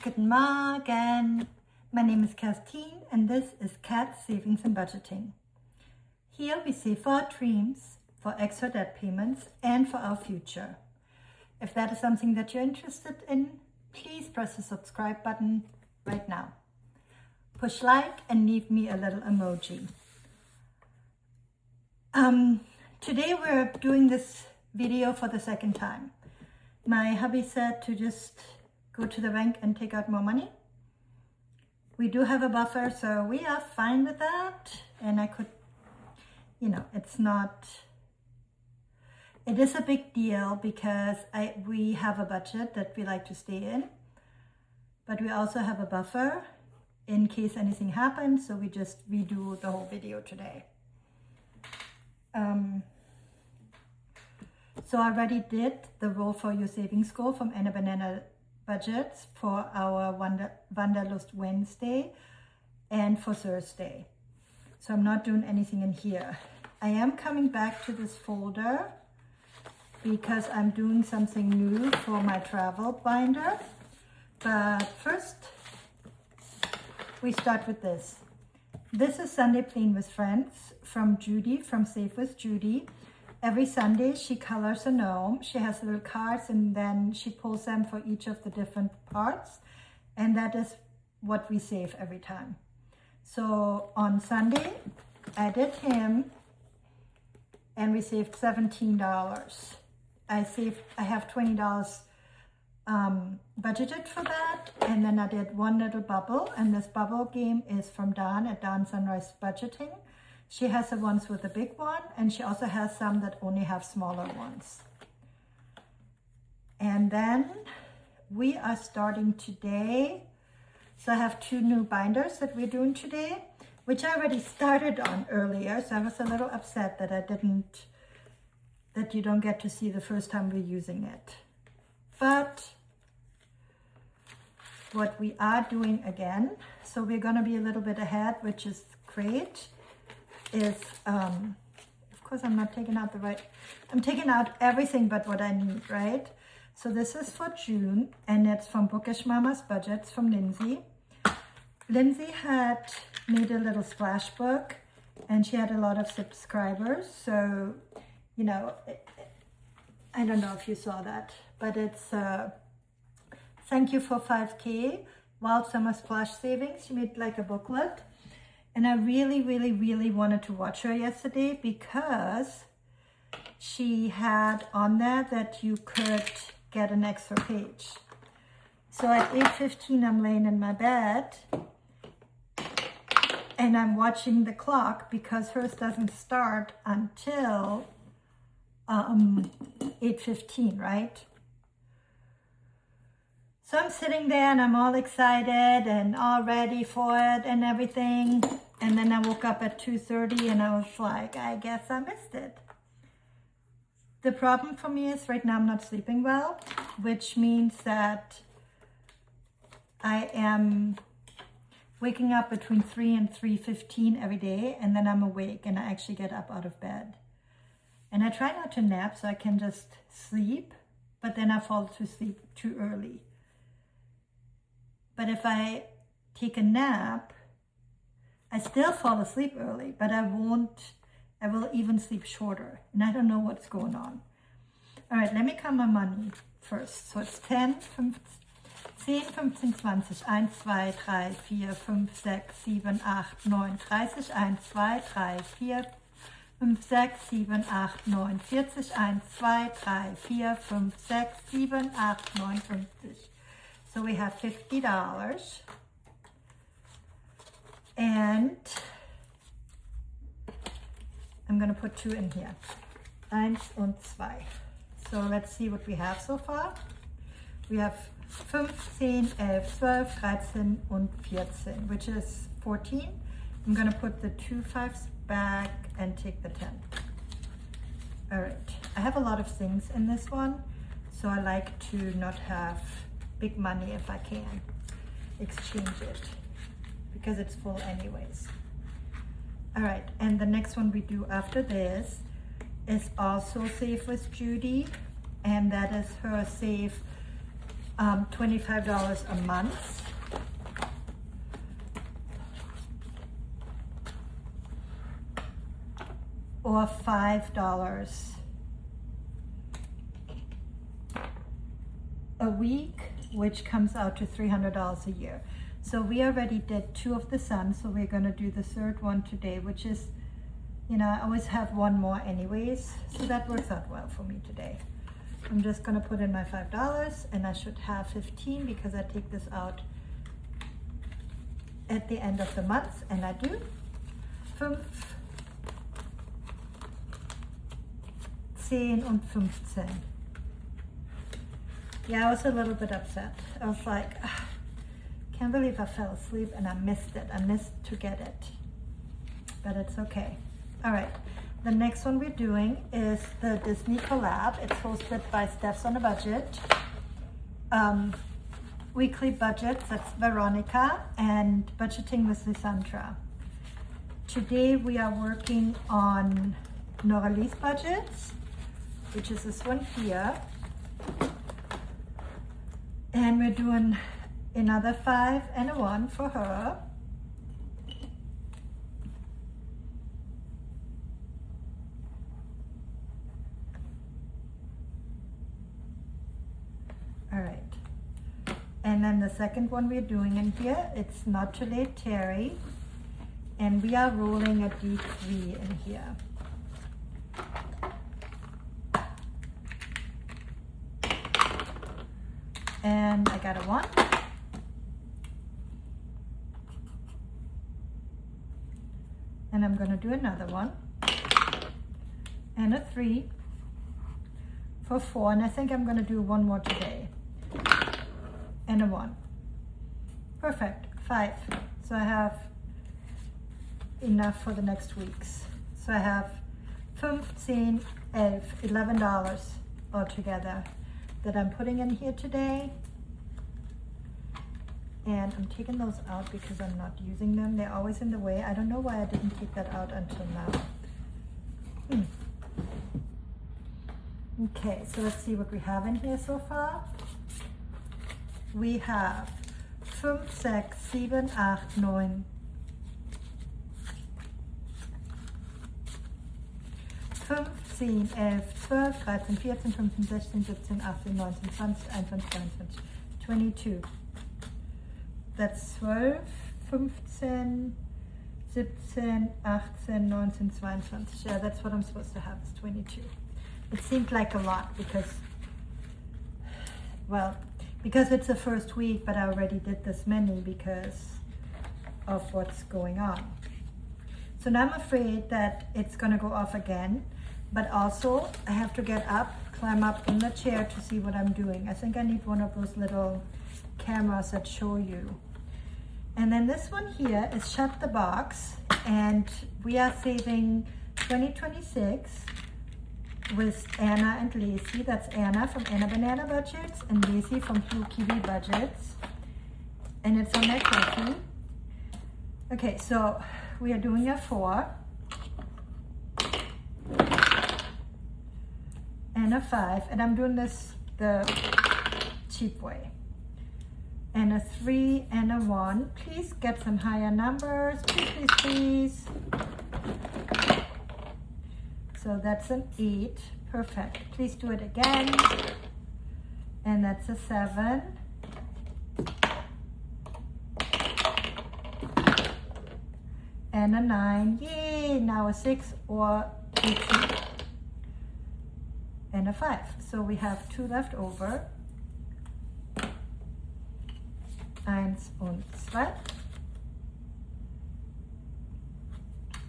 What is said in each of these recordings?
Guten Morgen. My name is Kerstin and this is Cat Savings and Budgeting. Here we save for our dreams, for extra debt payments, and for our future. If that is something that you're interested in, please press the subscribe button right now. Push like and leave me a little emoji. Today we're doing this video for the second time. My hubby said to just go to the bank and take out more money. We do have a buffer, so we are fine with that. And I could, it is a big deal because we have a budget that we like to stay in, but we also have a buffer in case anything happens. So we just redo the whole video today. So I already did the roll for your savings goal from Anna Banana Budgets for our Wanderlust Wednesday and for Thursday. So I'm not doing anything in here. I am coming back to this folder because I'm doing something new for my travel binder. But first, we start with this. This is Sunday Playing with Friends from Judy, from Save with Judy. Every Sunday she colors a gnome. She has little cards and then she pulls them for each of the different parts. And that is what we save every time. So on Sunday, I did him and we saved $17. I have $20 budgeted for that. And then I did one little bubble, and this bubble game is from Dawn at Dawn Sunrise Budgeting. She has the ones with the big one, and she also has some that only have smaller ones. And then we are starting today. So I have two new binders that we're doing today, which I already started on earlier. So I was a little upset that that you don't get to see the first time we're using it. But what we are doing again, so we're gonna be a little bit ahead, which is great, is, of course I'm not taking out I'm taking out everything but what I need, right? So this is for June, and it's from Bookish Mama's Budgets from Lindsay. Lindsay had made a little splash book, and she had a lot of subscribers. So, I don't know if you saw that, but it's thank you for 5K, Wild Summer Splash Savings. She made like a booklet. And I really, really, really wanted to watch her yesterday because she had on there that you could get an extra page. So at 8:15, I'm laying in my bed and I'm watching the clock because hers doesn't start until 8:15, right? So I'm sitting there and I'm all excited and all ready for it and everything. And then I woke up at 2:30 and I was like, I guess I missed it. The problem for me is right now I'm not sleeping well, which means that I am waking up between 3 and 3:15 every day, and then I'm awake and I actually get up out of bed. And I try not to nap so I can just sleep, but then I fall to sleep too early. But if I take a nap, I still fall asleep early, but I will even sleep shorter. And I don't know what's going on. All right, let me count my money first. So it's 10, 15, 10, 15, 20, 1, 2, 3, 4, 5, 6, 7, 8, 9, 30, 1, 2, 3, 4, 5, 6, 7, 8, 9, 40, 1, 2, 3, 4, 5, 6, 7, 8, 9, 50. So we have $50. And I'm going to put 2 in here. 1 und 2. So let's see what we have so far. We have 15, 11, 12, 13 und 14, which is 14. I'm going to put the 2 5s back and take the 10. All right. I have a lot of things in this one, so I like to not have big money if I can exchange it because it's full anyways. All right, and the next one we do after this is also Save with Judy, and that is her save $25 a month. Or $5 a week, which comes out to $300 a year. So we already did 2 of the sums, so we're gonna do the 3rd one today, which is, you know, I always have one more anyways, so that works out well for me today. I'm just gonna put in my $5, and I should have 15 because I take this out at the end of the month, and I do 5, 10 und 15. Yeah, I was a little bit upset. I was like, can't believe I fell asleep and I missed it. I missed to get it, but it's okay. All right, the next one we're doing is the Disney Collab. It's hosted by Steph's on a Budget. Weekly budgets, that's Veronica, and budgeting with Lysandra. Today we are working on Norali's budgets, which is this one here. And we're doing another 5 and a 1 for her. All right. And then the second one we're doing in here, it's Not Too Late Terry. And we are rolling a D3 in here. And I got a 1. And I'm going to do another 1. And a 3 for 4. And I think I'm going to do 1 more today. And a 1. Perfect. 5. So I have enough for the next weeks. So I have 15, $11 altogether that I'm putting in here today. And I'm taking those out because I'm not using them. They're always in the way. I don't know why I didn't take that out until now. Okay, so let's see what we have in here so far. We have 5, 6, 7, 8, 9. 15, 11, 12, 13, 14, 15, 16, 17, 18, 19, 20, 21, 22, 22. That's 12, 15, 17, 18, 19, 22. Yeah, that's what I'm supposed to have, is 22. It seemed like a lot because, well, because it's the first week, but I already did this many because of what's going on. So now I'm afraid that it's gonna go off again, but also I have to get up, climb up in the chair to see what I'm doing. I think I need one of those little cameras that show you. And then this one here is Shut the Box, and we are saving 2026 with Anna and Lacy. That's Anna from Anna Banana Budgets and Lacy from Blue Kiwi Budgets. And it's on my coffee. Okay, so we are doing a 4 and a 5, and I'm doing this the cheap way. And a 3 and a 1. Please get some higher numbers, please, please, please. So that's an 8, perfect. Please do it again. And that's a 7. And a 9, yay, now a 6 or 18. And a 5. So we have 2 left over. 1 und 2.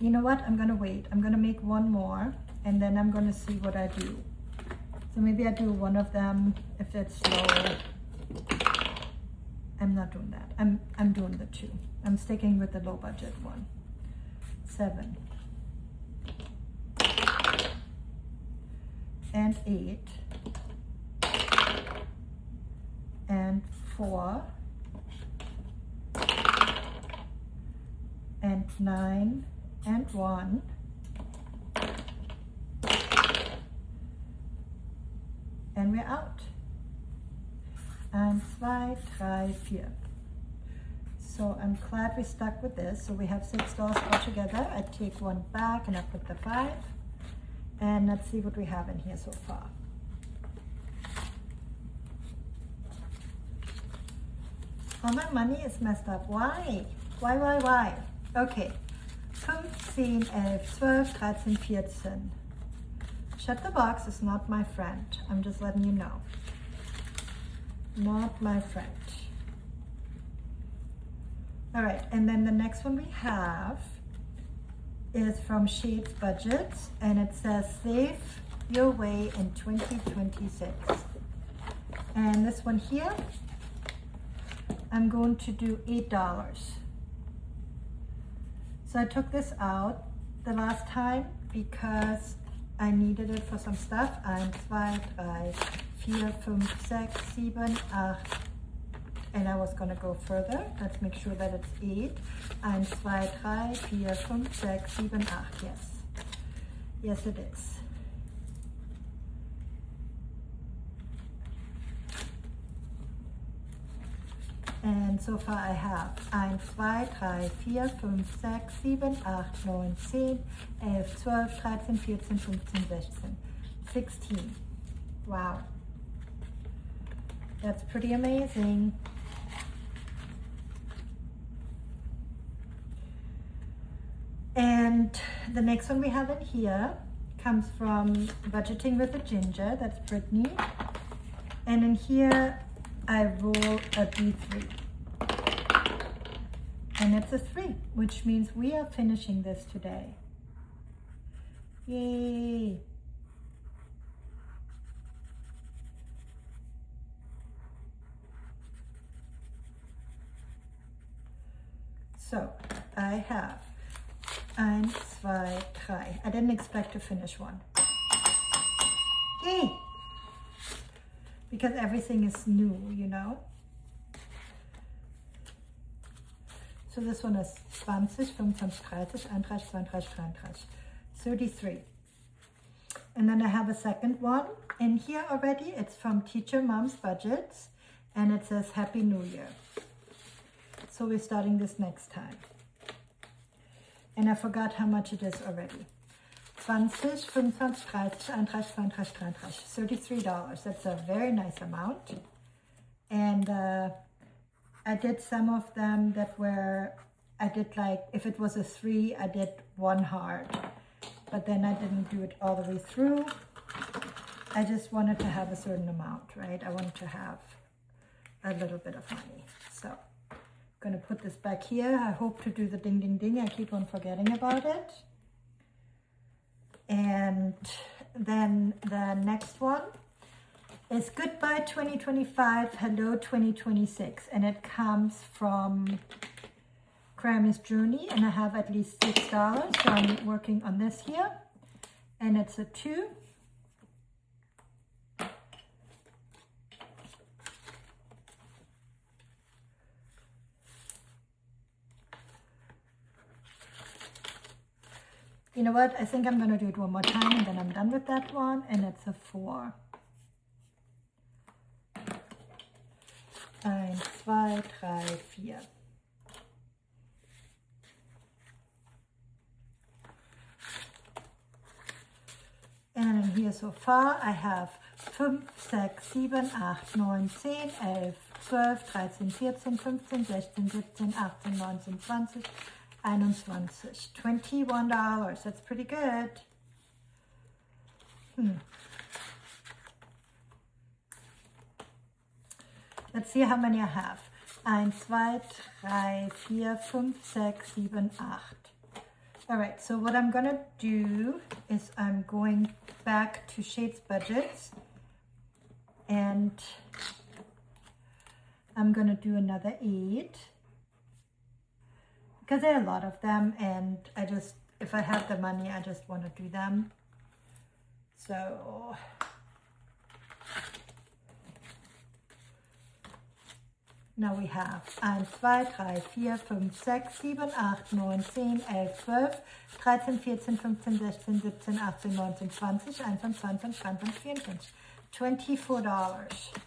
You know what? I'm gonna wait. I'm gonna make 1 more, and then I'm gonna see what I do. So maybe I do 1 of them if it's low. I'm not doing that. I'm doing the 2. I'm sticking with the low budget one. 7 and 8 and 4 and 9 and 1 and we're out. 1, 2, 3, 4. So I'm glad we stuck with this. So we have $6 altogether. I take one back and I put the 5. And let's see what we have in here so far. All my money is messed up. Why? Why? Okay. 15, 11, 12, 13, 14. Shut the box is not my friend. I'm just letting you know. Not my friend. All right, and then the next one we have is from Shades Budgets, and it says Save Your Way in 2026. And this one here, I'm going to do $8. So I took this out the last time because I needed it for some stuff. 1, 2, 3, 4, 5, 6, 7, 8. And I was gonna go further. Let's make sure that it's 8. 1, 2, 3, 4, 5, 6, 7, 8. Yes. Yes, it is. And so far I have 1, 2, 3, 4, 5, 6, 7, 8, 9, 10, 11, 12, 13, 14, 15, 16. 16. Wow. That's pretty amazing. And the next one we have in here comes from Budgeting with a Ginger. That's Brittany. And in here, I roll a D3. And it's a 3, which means we are finishing this today. Yay! So, I have 1, 2, 3. I didn't expect to finish one. Yay! Because everything is new, you know? So this one is 20, 25, 30, 31, 32, 33. 33. And then I have a second one in here already. It's from Teacher Mom's Budgets. And it says Happy New Year. So we're starting this next time. And I forgot how much it is already. 20, 25, 30, 31, 32, 33. $33. That's a very nice amount. And I did some of them that were, I did like, if it was a 3, I did 1 hard. But then I didn't do it all the way through. I just wanted to have a certain amount, right? I wanted to have a little bit of money. So I'm going to put this back here. I hope to do the ding, ding, ding. I keep on forgetting about it. And then the next one is Goodbye 2025, Hello 2026. And it comes from Grammy's Journey. And I have at least $6. So I'm working on this here. And it's a 2. You know what? I think I'm going to do it one more time and then I'm done with that one. And it's a 4. 1, 2, 3, 4. And in here so far I have 5, 6, 7, 8, 9, 10, 11, 12, 13, 14, 15, 16, 17, 18, 19, 20, 21, $21. That's pretty good. Let's see how many I have. 1, 2, 3, 4, 5, 6, 7, 8. All right, so what I'm gonna do is I'm going back to Shades Budgets and I'm gonna do another 8 because there are a lot of them and I just, if I have the money, I just want to do them. So now we have 1, 2, 3, 4, 5, 6, 7, 8, 9, 10, 11, 12, 13, 14, 15, 16, 17, 18, 19, 20, 21, 22, 23, 24. $24.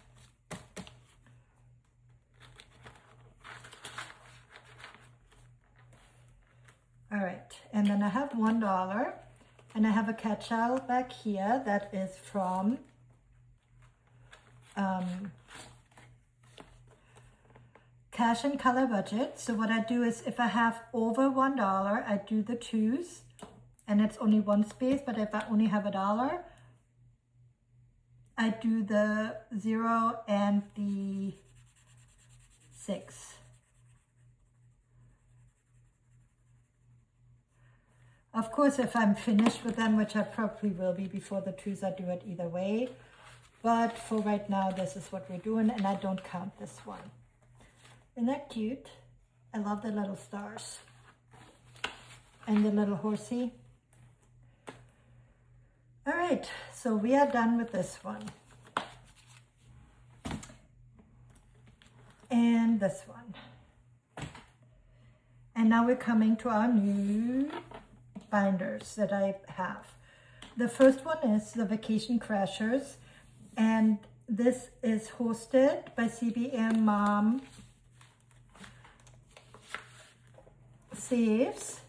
And then I have $1, and I have a catch-all back here that is from Cash and Color Budget. So what I do is if I have over $1, I do the 2s, and it's only one space, but if I only have $1, I do the 0 and the 6. Of course, if I'm finished with them, which I probably will be before the 2s, I do it either way. But for right now, this is what we're doing, and I don't count this one. Isn't that cute? I love the little stars. And the little horsey. All right, so we are done with this one. And this one. And now we're coming to our new binders that I have. The first one is the Vacation Crashers, and this is hosted by CBA Mom Saves,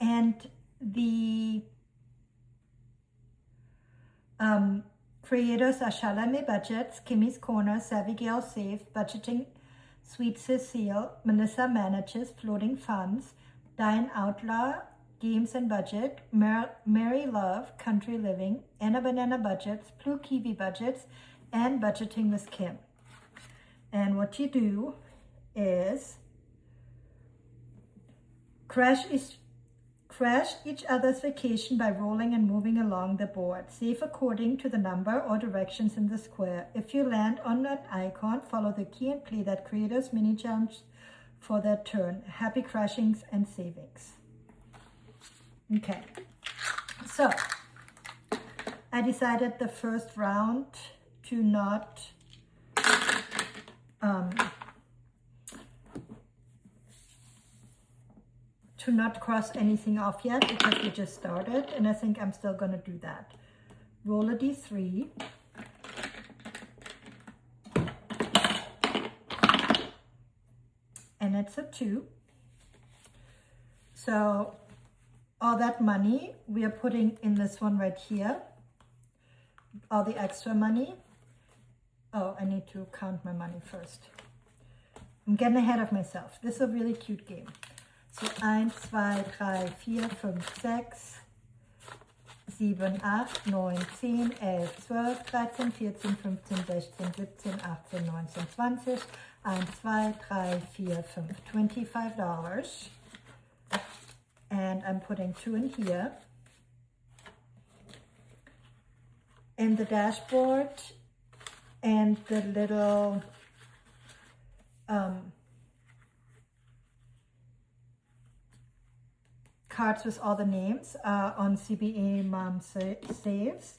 and the creators are Shalame Budgets, Kimmy's Corner, Savvy Gal Save, Budgeting, Sweet Cecile, Melissa Manages, Floating Funds, Diane Outlaw, Games and Budget, Mary Love, Country Living, Anna Banana Budgets, Blue Kiwi Budgets, and Budgeting with Kim. And what you do is crash each other's vacation by rolling and moving along the board. Save according to the number or directions in the square. If you land on an icon, follow the key and play that creator's mini challenge for their turn. Happy crashings and savings. Okay, so I decided the first round to not cross anything off yet because we just started, and I think I'm still going to do that. Roll a d3. And it's a 2. So all that money we are putting in this one right here. All the extra money. Oh, I need to count my money first. I'm getting ahead of myself. This is a really cute game. So 1, 2, 3, 4, 5, 6, 7, 8, 9, 10, 11, 12, 13, 14, 15, 16, 17, 18, 19, 20. 1, 2, 3, 4, 5, $25. And I'm putting 2 in here. And the dashboard and the little cards with all the names are on CBA Mom Saves,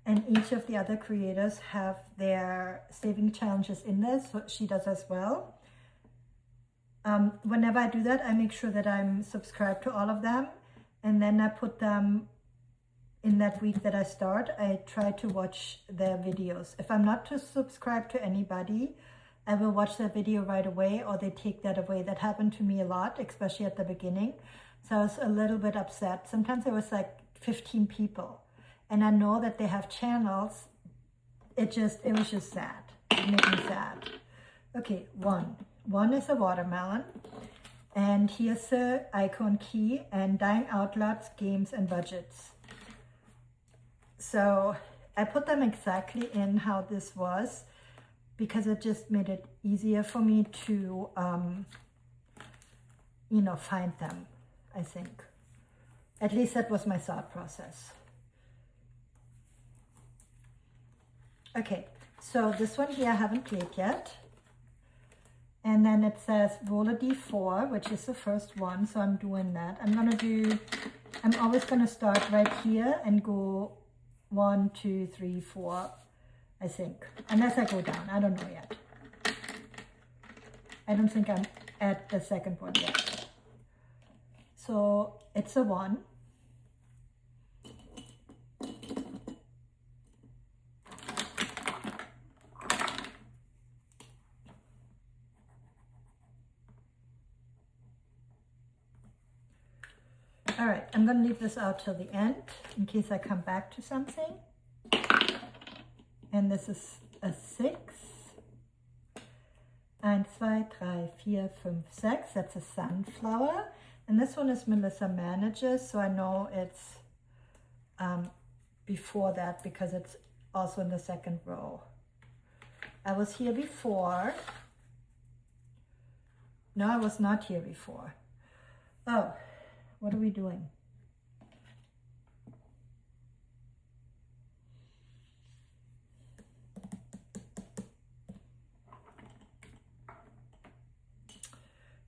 and each of the other creators have their saving challenges in there, so she does as well. Whenever I do that, I make sure that I'm subscribed to all of them, and then I put them in that week that I start. I try to watch their videos. If I'm not subscribed to anybody, I will watch their video right away, or they take that away. That happened to me a lot, especially at the beginning. So I was a little bit upset. Sometimes it was like 15 people, and I know that they have channels. It was just sad. It made me sad. Okay, 1. 1 is a watermelon, and here's the icon key and Dying Outlaws, Games and Budgets. So I put them exactly in how this was because it just made it easier for me to, find them, I think. At least that was my thought process. Okay, so this one here I haven't played yet. And then it says roll a d4, which is the first one, so I'm doing that. I'm always going to start right here and go 1, 2, 3, 4, I think. Unless I go down, I don't know yet. I don't think I'm at the second one yet. So it's a 1. right, I'm going to leave this out till the end in case I come back to something. And this is a 6. 1, 2, 3, 4, 5, 6. That's a sunflower. And this one is Melissa Manages, so I know it's before that because it's also in the second row. I was here before. No, I was not here before. Oh, what are we doing?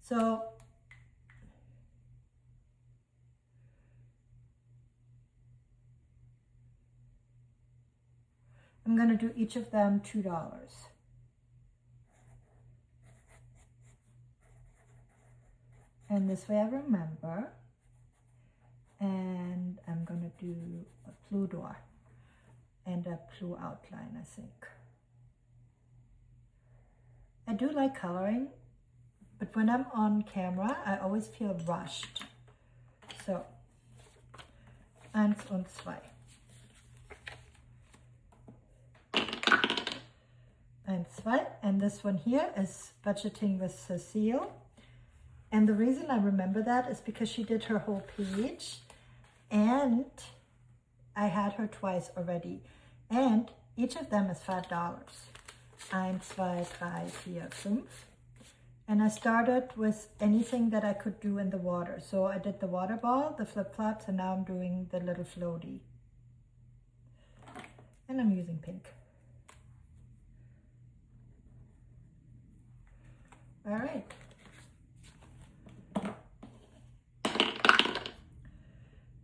So I'm going to do each of them $2. And this way I remember. And I'm going to do a blue door and a blue outline, I think. I do like coloring, but when I'm on camera, I always feel rushed. So, 1 und 2. 1, 2, and this one here is Budgeting with Cecile. And the reason I remember that is because she did her whole page, and I had her twice already. And each of them is $5. 1, 2, 3, 4, 5. And I started with anything that I could do in the water. So I did the water ball, the flip-flops, and now I'm doing the little floaty. And I'm using pink. All right.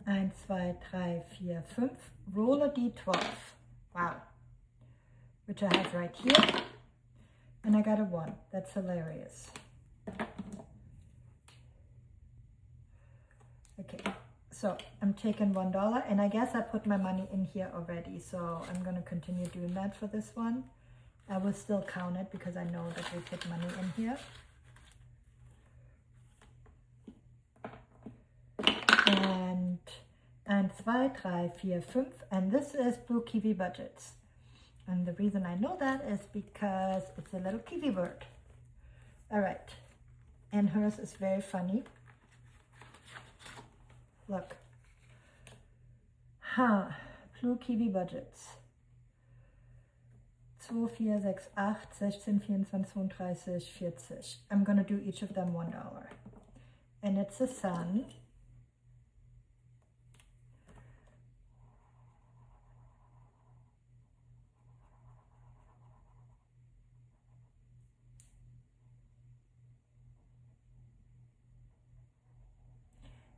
Eins, zwei, drei, vier, 5. Roll a D12. Wow. Which I have right here. And I got a 1. That's hilarious. Okay, so I'm taking $1, and I guess I put my money in here already, so I'm going to continue doing that for this one. I will still count it because I know that we put money in here. And 1, 2, 3, 4, 5, and this is Blue Kiwi Budgets. And the reason I know that is because it's a little kiwi bird. All right, and hers is very funny. Look. Blue Kiwi Budgets. 2, 4, 6, 8, 16, 24, 32, 40. I'm going to do each of them $1. And it's a sun.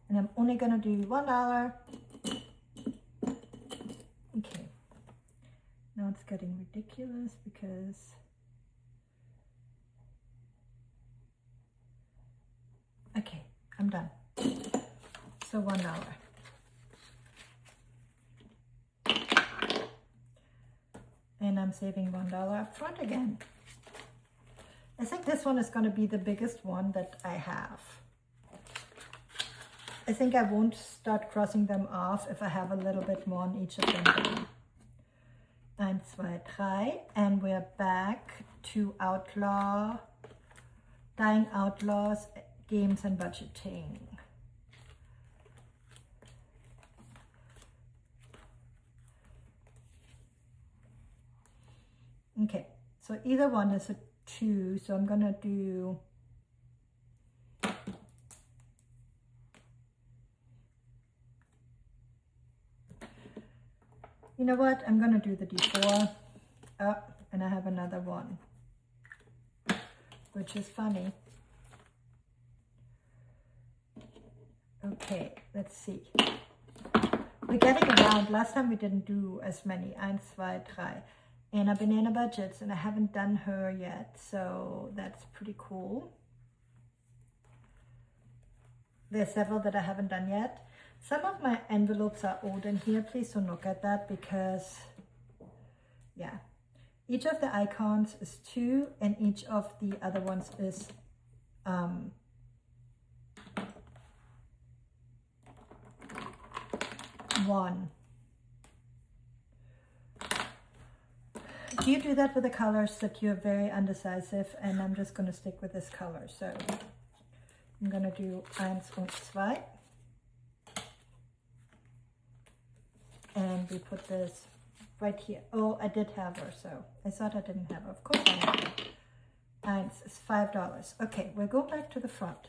And I'm only going to do $1. Okay. Now it's getting ridiculous because okay, I'm done. So $1. And I'm saving $1 up front again. I think this one is going to be the biggest one that I have. I think I won't start crossing them off if I have a little bit more on each of them. 1, 2, 3, and we're back to Dying Outlaws, Games and Budgeting. Okay, so either one is a 2, so I'm gonna do you know what? I'm going to do the D4 up, and I have another 1, which is funny. Okay, let's see. We're getting around. Last time we didn't do as many. 1, 2, 3. Anna Banana Budgets, and I haven't done her yet, so that's pretty cool. There's several that I haven't done yet. Some of my envelopes are old in here. Please don't look at that because, yeah. Each of the icons is 2 and each of the other ones is 1. Do you do that with the colors that you're very undecisive? And I'm just going to stick with this color. So I'm going to do 1 und 2. And we put this right here. Oh, I did have her, so I thought I didn't have her. Of course I have her. 1 is $5. Okay, we'll go back to the front.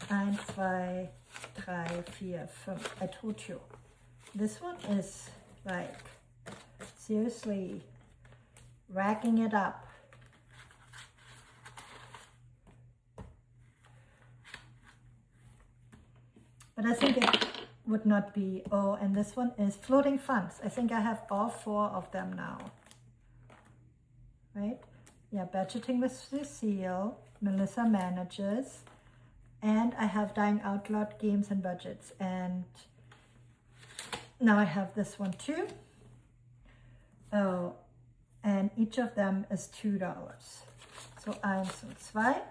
1, 2, 3, 4, 5. I told you. This one is like seriously racking it up. But I think it would not be. Oh, and this one is floating funds. I think I have all 4 of them now. Right? Yeah, budgeting with Cecile, Melissa manages, and I have Dying Out Loud games and budgets. And now I have this one too. Oh, and each of them is $2. So 1 und 2.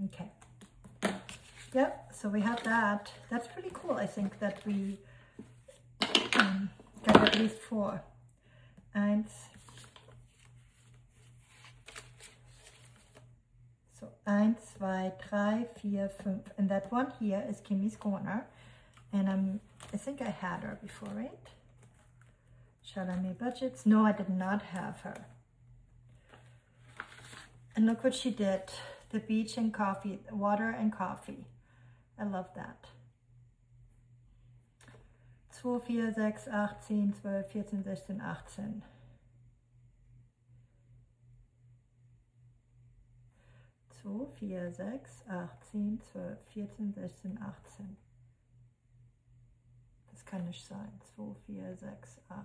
Okay. Yep, so we have that. That's pretty cool. I think that we got at least 4. 1. So 1, 2, 3, 4, 5. And that one here is Kimmy's Corner. And I think I had her before, right? Chalamet budgets. No, I did not have her. And look what she did. The beach and coffee, water and coffee. I love that. 2, 4, 6, 8, 10, 12, 14, 16, 18. 2, 4, 6, 8, 10, 12, 14, 16, 18. Das kann nicht sein. 2, 4, 6, 8.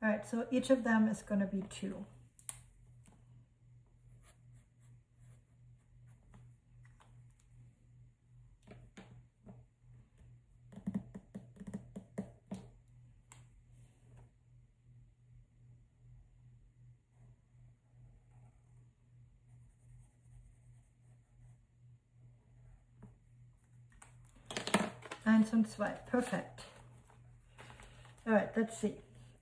All right, so each of them is going to be 2. Eins und 2, perfect. All right, let's see.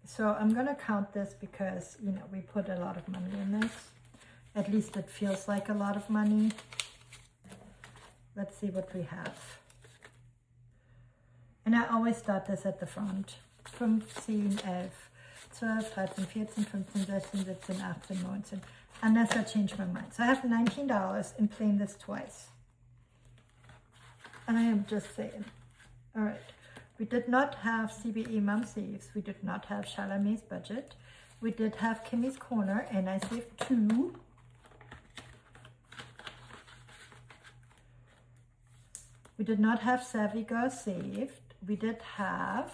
So I'm going to count this because, you know, we put a lot of money in this. At least it feels like a lot of money. Let's see what we have. And I always start this at the front. 15, 11, 12, 13, 14, 15, 16, 17, 18, 19. Unless I change my mind. So I have $19 and playing this twice. And I am just saying. All right. We did not have CBE Mom Saves. We did not have Chalamet's budget. We did have Kimmy's Corner, and I saved 2. We did not have Savvy Girl saved. We did have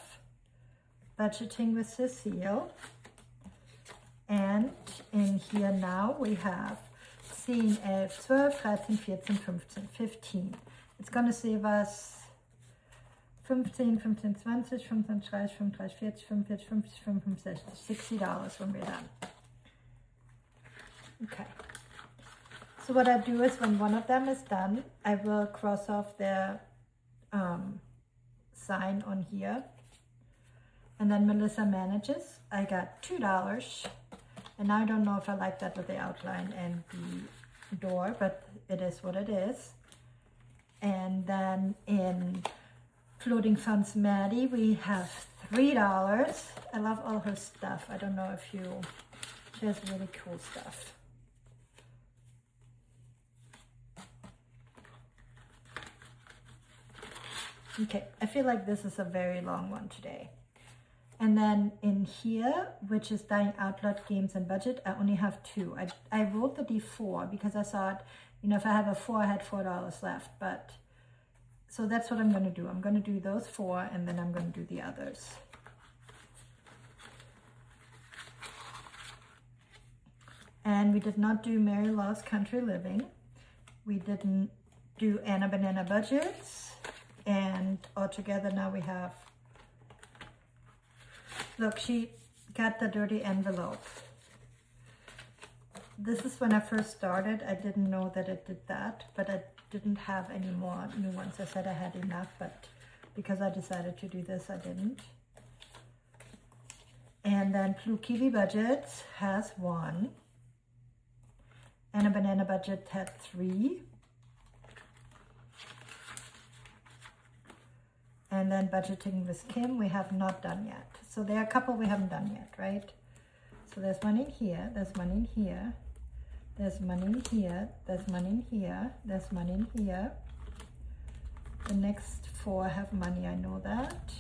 Budgeting with Cecile. And in here now we have 10, 11, 12, 13, 14, 15, 15. It's going to save us 15, 15, 20, 15, 30, 35, 40, 45, 50, 60, $60 when we're done. Okay. So what I do is when one of them is done, I will cross off the sign on here. And then Melissa manages. I got $2. And I don't know if I like that with the outline and the door, but it is what it is. And then in Floating Funds Maddie, we have $3. I love all her stuff. I don't know if she has really cool stuff. Okay, I feel like this is a very long one today. And then in here, which is Dying Out Loud Games and Budget, I only have 2. I wrote the D4 because I thought, you know, if I have a 4, I had $4 left. But so that's what I'm going to do. I'm going to do those 4, and then I'm going to do the others. And we did not do Mary Loves Country Living. We didn't do Anna Banana Budgets. And altogether now we have Look, she got the dirty envelope. This is when I first started. I didn't know that it did that, but I didn't have any more new ones. I said I had enough, but because I decided to do this, I didn't. And then Blue Kiwi Budgets has 1. And a Banana Budget had 3. And then Budgeting with Kim, we have not done yet. So there are a couple we haven't done yet, right? So there's one in here, there's one in here, there's money in here, there's money in here, there's money in here. The next 4 have money, I know that.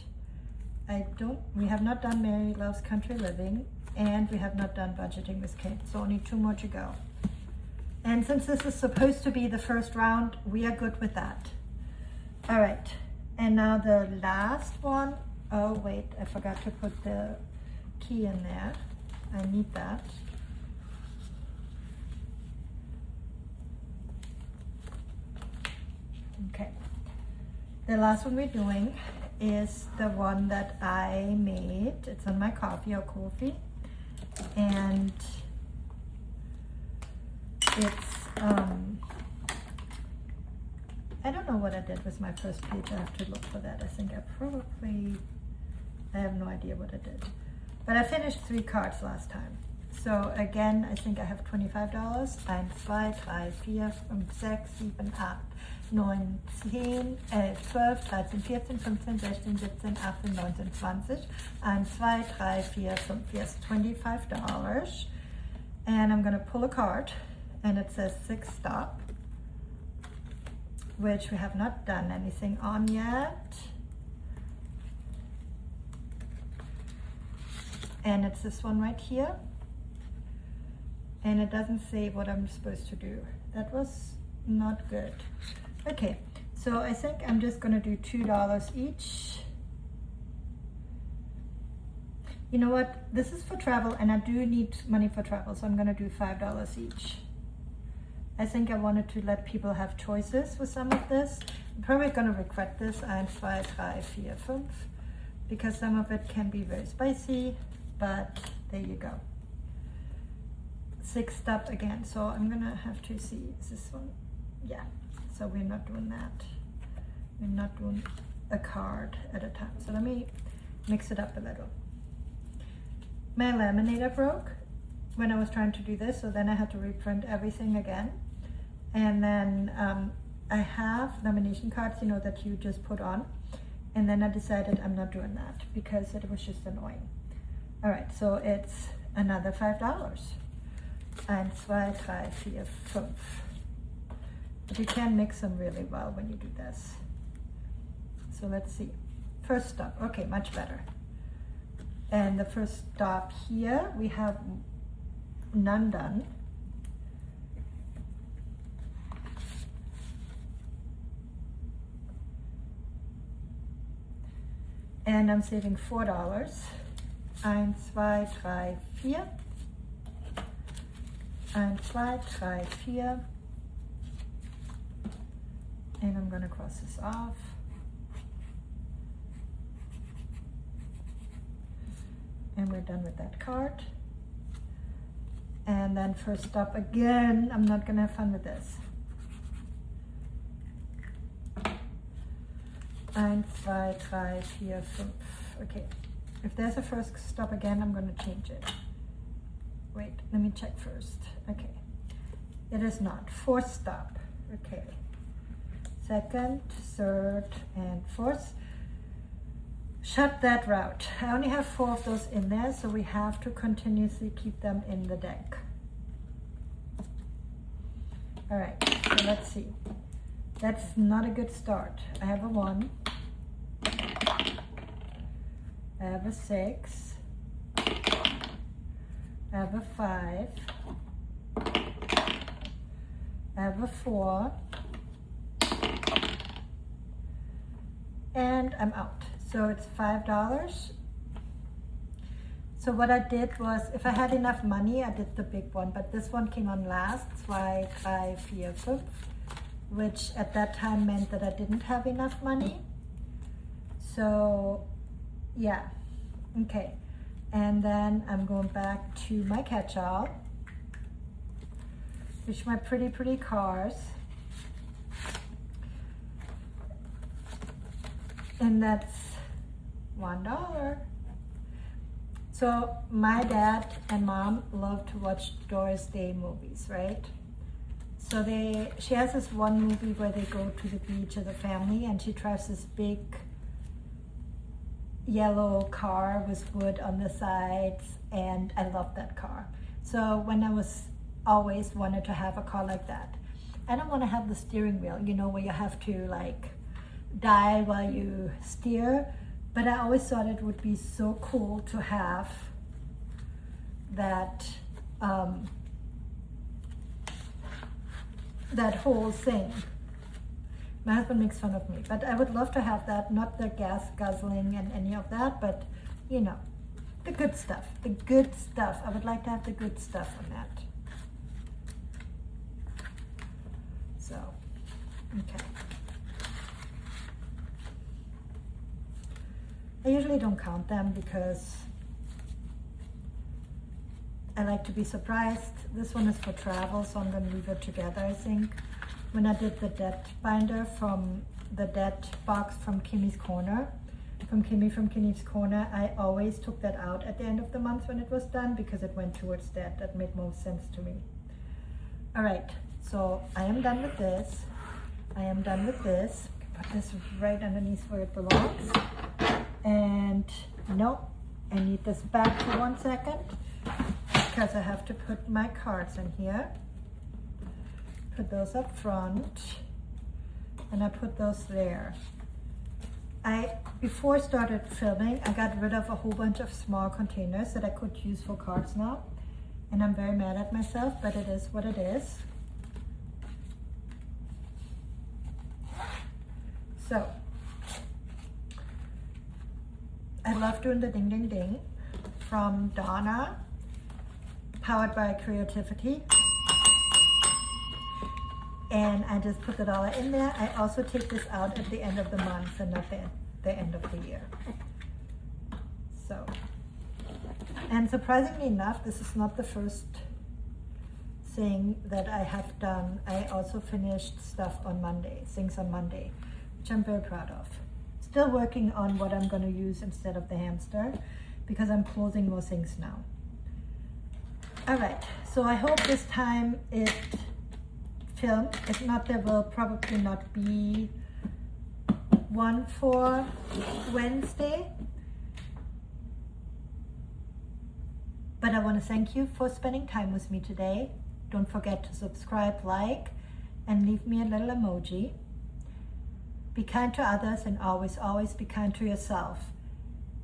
We have not done Mary Loves Country Living, and we have not done Budgeting with Kim. So only 2 more to go. And since this is supposed to be the first round, we are good with that. All right, and now the last one. Oh wait, I forgot to put the key in there. I need that. Okay, the last one we're doing is the one that I made. It's on my coffee or coffee, and it's I don't know what I did with my first page. I have to look for that. I think I have no idea what I did, but I finished 3 cards last time. So again, I think I have $25. 1, 2, 3, 4, 5, 6, 7, 8, 9, 10, 11, 12, 13, 14, 15, 16, 17, 18, 19, 20. 1, 2, 3, 4, 5, yes, $25. And I'm gonna pull a card, and it says 6 stop, which we have not done anything on yet. And it's this one right here. And it doesn't say what I'm supposed to do. That was not good. Okay, so I think I'm just gonna do $2 each. You know what? This is for travel, and I do need money for travel, so I'm gonna do $5 each. I think I wanted to let people have choices with some of this. I'm probably gonna regret this. 1, 2, 3, 4, 5, because some of it can be very spicy, but there you go. 6 stop again, so I'm gonna have to see, is this one? Yeah, so we're not doing that. We're not doing a card at a time. So let me mix it up a little. My laminator broke when I was trying to do this, so then I had to reprint everything again. And then I have nomination cards, you know, that you just put on. And then I decided I'm not doing that because it was just annoying. All right, so it's another $5. 1, 2, 3, 4, 5. But you can mix them really well when you do this. So let's see. First stop, okay, much better. And the first stop here, we have none done. And I'm saving $4. 1, 2, 3, 4. 1, 2, 3, 4. And I'm going to cross this off. And we're done with that card. And then first stop again. I'm not going to have fun with this. 1, 2, 3, 4, 5. Okay. If there's a first stop again, I'm going to change it. Wait, let me check first. Okay. It is not. 4th stop. Okay. 2nd, 3rd, and 4th. Shut that route. I only have 4 of those in there, so we have to continuously keep them in the deck. All right, so let's see. That's not a good start. I have a 1. I have a 6. I have a 5. I have a 4. And I'm out. So it's $5. So what I did was, if I had enough money, I did the big one, but this one came on last, 2, 3, 4, 5, which at that time meant that I didn't have enough money. So yeah, okay. And then I'm going back to my catch-all, which are my pretty cars. And that's $1. So my dad and mom love to watch Doris Day movies, right? So she has this one movie where they go to the beach as a family, and she drives this big yellow car with wood on the sides, and I love that car. So when I was always wanted to have a car like that. I don't want to have the steering wheel, you know, where you have to like dial while you steer, but I always thought it would be so cool to have that that whole thing. My husband makes fun of me, but I would love to have that, not the gas guzzling and any of that, but you know, the good stuff, I would like to have the good stuff on that. So, okay. I usually don't count them because I like to be surprised. This one is for travel, so I'm going to leave it together, I think. When I did the debt binder from the debt box from Kimmy's Corner, from Kimmy's Corner, I always took that out at the end of the month when it was done because it went towards debt. That made most sense to me. All right, so I am done with this. Put this right underneath where it belongs. And no, I need this back for 1 second because I have to put my cards in here. Put those up front, and I put those there. Before I started filming, I got rid of a whole bunch of small containers that I could use for cards now, and I'm very mad at myself, but it is what it is. So, I love doing the ding ding ding from Donna, powered by creativity. And I just put the dollar in there. I also take this out at the end of the month and not the end of the year. So, and surprisingly enough, this is not the first thing that I have done. I also finished stuff on Monday, things on Monday, which I'm very proud of. Still working on what I'm going to use instead of the hamster because I'm closing more things now. All right, so I hope this time it filmed. If not, there will probably not be one for Wednesday. But I want to thank you for spending time with me today. Don't forget to subscribe, like, and leave me a little emoji. Be kind to others and always be kind to yourself.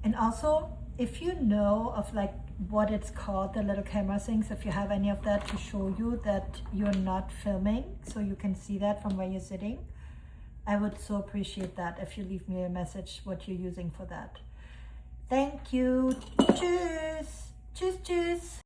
And also, if you know of like what it's called, the little camera things, if you have any of that to show you that you're not filming, so you can see that from where you're sitting, I would so appreciate that if you leave me a message what you're using for that. Thank you. Tschüss. Tschüss.